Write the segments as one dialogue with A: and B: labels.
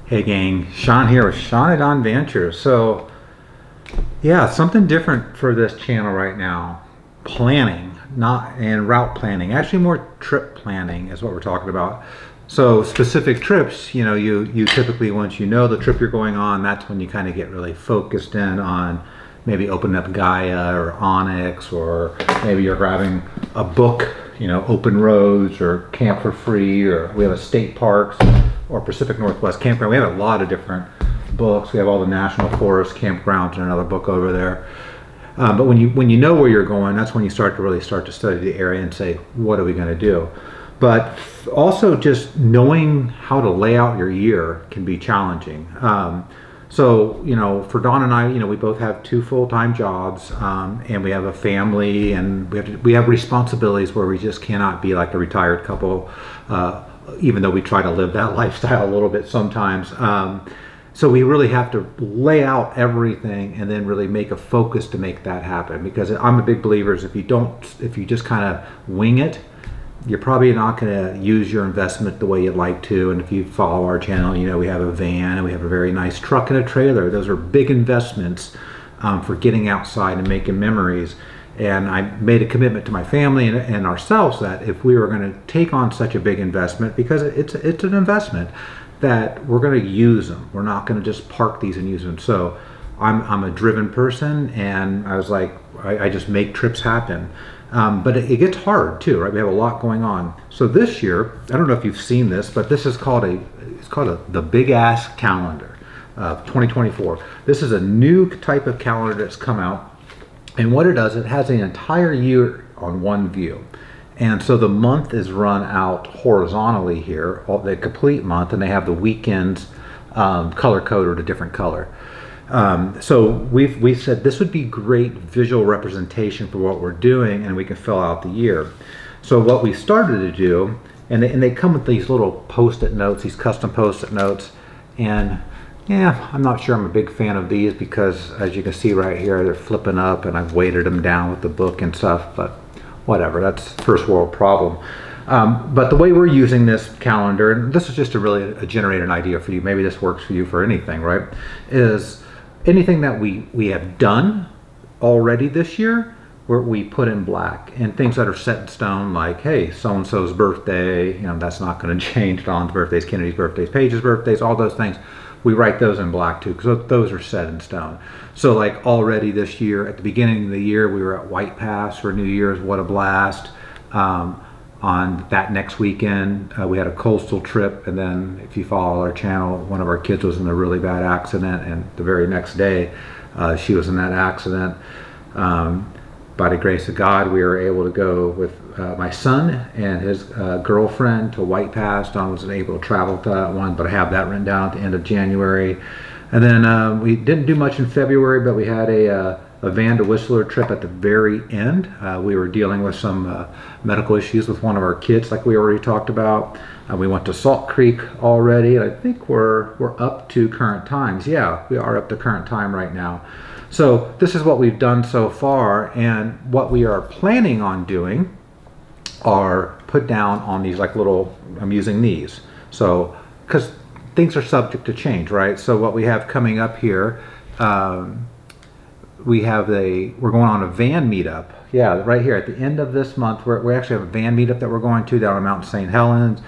A: Hey gang, Sean here with Sean at On Ventures. So yeah, something different for this channel right now. Planning, not and route planning. Actually more trip planning is what we're talking about. So specific trips, you typically, once you know the trip you're going on, that's when you kind of get really focused in on maybe opening up Gaia or Onyx, or maybe you're grabbing a book, Open Roads or Camp for Free, or we have a state parks or Pacific Northwest Campground. We have a lot of different books. We have all the national forest campgrounds and another book over there. But when you know where you're going, that's when you start to study the area and say, what are we going to do? But also just knowing how to lay out your year can be challenging. So for Dawn and I, we both have two full-time jobs, and we have a family, and we have responsibilities where we just cannot be like a retired couple, even though we try to live that lifestyle a little bit sometimes. So we really have to lay out everything and then really make a focus to make that happen. Because I'm a big believer is if you just kind of wing it, you're probably not going to use your investment the way you'd like to. And if you follow our channel, we have a van and we have a very nice truck and a trailer. Those are big investments for getting outside and making memories. And I made a commitment to my family and ourselves that if we were going to take on such a big investment, because it's an investment, that we're going to use them. We're not going to just park these and use them. So I'm a driven person, and I was like, I just make trips happen. But it gets hard too, right? We have a lot going on. So this year, I don't know if you've seen this, but this is called the Big Ass Calendar of 2024. This is a new type of calendar that's come out. And what it does, it has the entire year on one view. And so the month is run out horizontally here, the complete month, and they have the weekends color coded a different color. So we said this would be great visual representation for what we're doing, and we can fill out the year. So what we started to do, and they come with these little post-it notes, these custom post-it notes, and yeah, I'm not sure I'm a big fan of these because as you can see right here, they're flipping up, and I've weighted them down with the book and stuff, but whatever, that's first world problem. But the way we're using this calendar, and this is just to really generate an idea for you, maybe this works for you for anything, right, is anything that we have done already this year, where we put in black, and things that are set in stone, like, hey, so-and-so's birthday, that's not going to change. Don's birthdays, Kennedy's birthdays, Paige's birthdays, all those things. We write those in black too, because those are set in stone. So like already this year, at the beginning of the year, we were at White Pass for New Year's. What a blast. On that next weekend, we had a coastal trip, and then if you follow our channel, one of our kids was in a really bad accident, and the very next day, she was in that accident. By the grace of God, we were able to go with my son and his girlfriend to White Pass. Don wasn't able to travel to that one, but I have that written down at the end of January. And then we didn't do much in February, but we had a Van to Whistler trip at the very end. We were dealing with some medical issues with one of our kids, like we already talked about. We went to Salt Creek already, and I think we're up to current times. Yeah, we are up to current time right now. So this is what we've done so far, and what we are planning on doing are put down on these like little, I'm using these. So, because things are subject to change, right? So what we have coming up here, we're going on a van meetup. Yeah, right here at the end of this month, we actually have a van meetup that we're going to down on Mount St. Helens.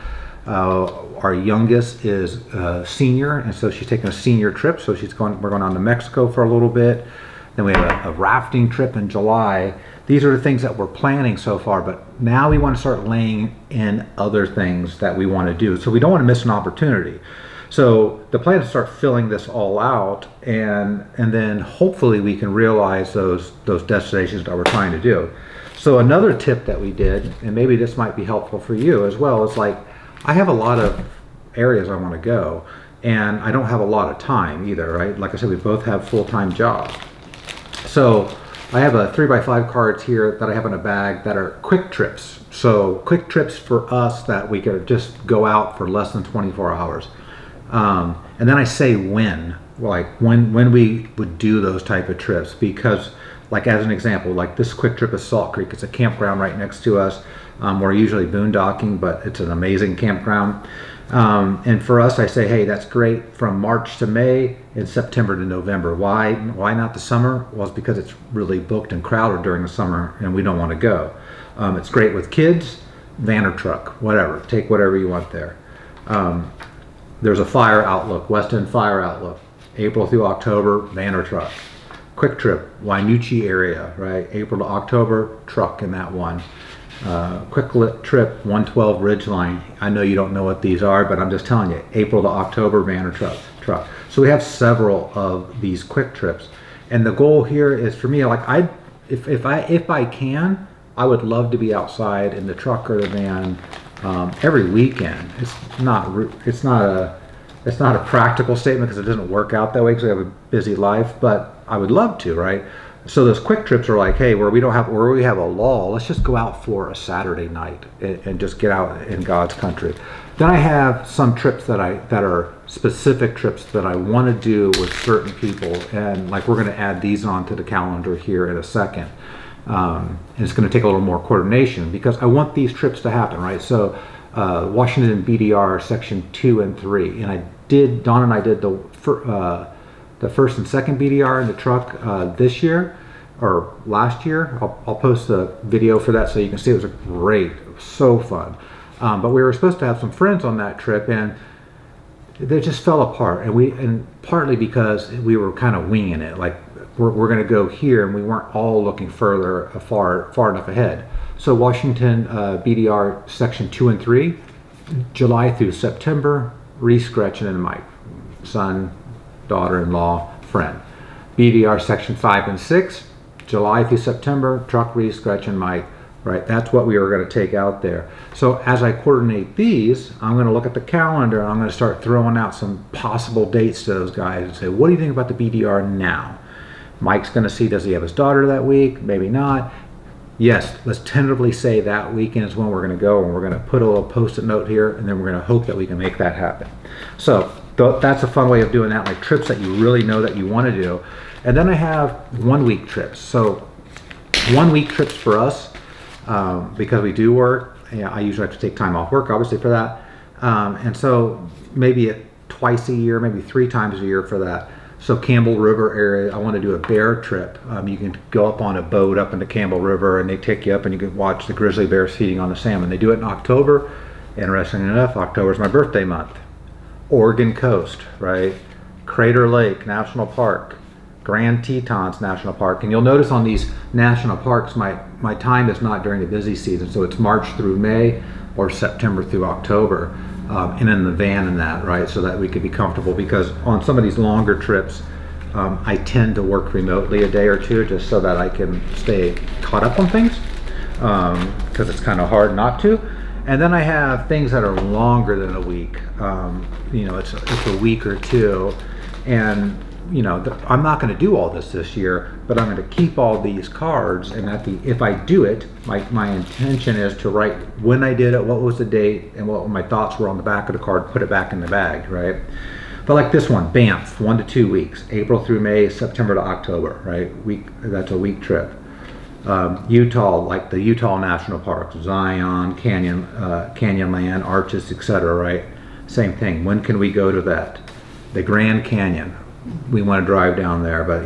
A: Our youngest is a senior, and so she's taking a senior trip. So we're going on to Mexico for a little bit. Then we have a rafting trip in July. These are the things that we're planning so far, but now we want to start laying in other things that we want to do. So we don't want to miss an opportunity. So the plan is to start filling this all out, and then hopefully we can realize those destinations that we're trying to do. So another tip that we did, and maybe this might be helpful for you as well, is like, I have a lot of areas I want to go, and I don't have a lot of time either, right? Like I said, we both have full-time jobs. So I have a 3x5 cards here that I have in a bag that are quick trips. So quick trips for us that we could just go out for less than 24 hours. And then I say when we would do those type of trips, because like as an example, like this quick trip is Salt Creek. It's a campground right next to us. We're usually boondocking, but it's an amazing campground. And for us, I say, hey, that's great from March to May and September to November. Why not the summer? Well, it's because it's really booked and crowded during the summer and we don't want to go. It's great with kids, van or truck, whatever. Take whatever you want there. There's a fire outlook, West End fire outlook, April through October, van or truck. Quick trip, Wainuchi area, right? April to October, truck in that one. Quick trip, 112 Ridgeline. I know you don't know what these are, but I'm just telling you, April to October, van or truck. So we have several of these quick trips. And the goal here is for me, like if I can, I would love to be outside in the truck or the van every weekend. It's not a practical statement because it doesn't work out that way because we have a busy life, but I would love to, right? So those quick trips are like, hey, where we have a lull, let's just go out for a Saturday night and just get out in God's country. Then I have some trips that are specific trips that I want to do with certain people, and like we're going to add these onto the calendar here in a second. And it's going to take a little more coordination because I want these trips to happen, right? So Washington BDR section 2 and 3, and Don and I did the first and second BDR in the truck this year or last year. I'll post the video for that so you can see. It was great. It was so fun. But we were supposed to have some friends on that trip and they just fell apart, and partly because we were kind of winging it. Like we're going to go here, and we weren't all looking far enough ahead. So Washington BDR section 2 and 3, July through September, Reese, Gretchen, and Mike, son, daughter-in-law, friend. BDR section 5 and 6, July through September, truck, Reese, Gretchen, Mike. Right, that's what we were going to take out there. So as I coordinate these, I'm going to look at the calendar and I'm going to start throwing out some possible dates to those guys and say, what do you think about the BDR now? Mike's going to see, does he have his daughter that week? Maybe not. Yes, let's tentatively say that weekend is when we're going to go, and we're going to put a little post-it note here, and then we're going to hope that we can make that happen. So that's a fun way of doing that, like trips that you really know that you want to do. And then I have 1 week trips. So 1 week trips for us, because we do work. I usually have to take time off work, obviously, for that. And so maybe twice a year, maybe 3 times a year for that. So Campbell River area, I want to do a bear trip. You can go up on a boat up into Campbell River and they take you up and you can watch the grizzly bears feeding on the salmon. They do it in October. Interesting enough, October is my birthday month. Oregon coast, right? Crater Lake National Park, Grand Tetons National Park. And you'll notice on these national parks, my time is not during the busy season. So it's March through May or September through October. And in the van and that, right? So that we could be comfortable, because on some of these longer trips, I tend to work remotely a day or two just so that I can stay caught up on things, because it's kind of hard not to. And then I have things that are longer than a week. It's a week or two, and I'm not going to do all this year, but I'm going to keep all these cards, and if I do it, my intention is to write when I did it, what was the date, and what my thoughts were on the back of the card, put it back in the bag, right? But like this one, Banff, 1 to 2 weeks, April through May, September to October, right? That's a week trip. Utah, like the Utah National Parks, Zion, Canyonland, Arches, etc., right? Same thing. When can we go to that? The Grand Canyon. We want to drive down there, but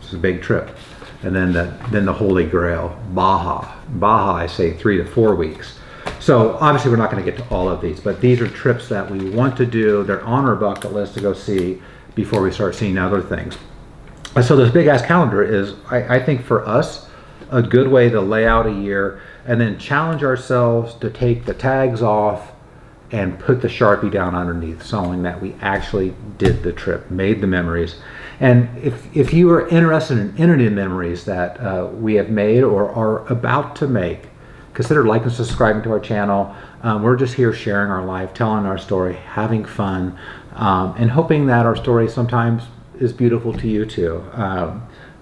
A: it's a big trip. And then the Holy Grail, Baja, I say 3 to 4 weeks. So obviously we're not going to get to all of these, but these are trips that we want to do. They're on our bucket list to go see before we start seeing other things. And so this big ass calendar is, I think, for us, a good way to lay out a year and then challenge ourselves to take the tags off and put the Sharpie down underneath, showing that we actually did the trip, made the memories. And if you are interested in internet memories that we have made or are about to make, consider liking and subscribing to our channel. We're just here sharing our life, telling our story, having fun, and hoping that our story sometimes is beautiful to you too.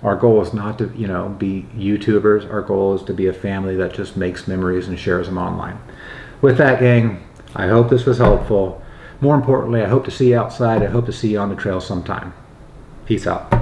A: Our goal is not to be YouTubers. Our goal is to be a family that just makes memories and shares them online. With that, gang, I hope this was helpful. More importantly, I hope to see you outside. I hope to see you on the trail sometime. Peace out.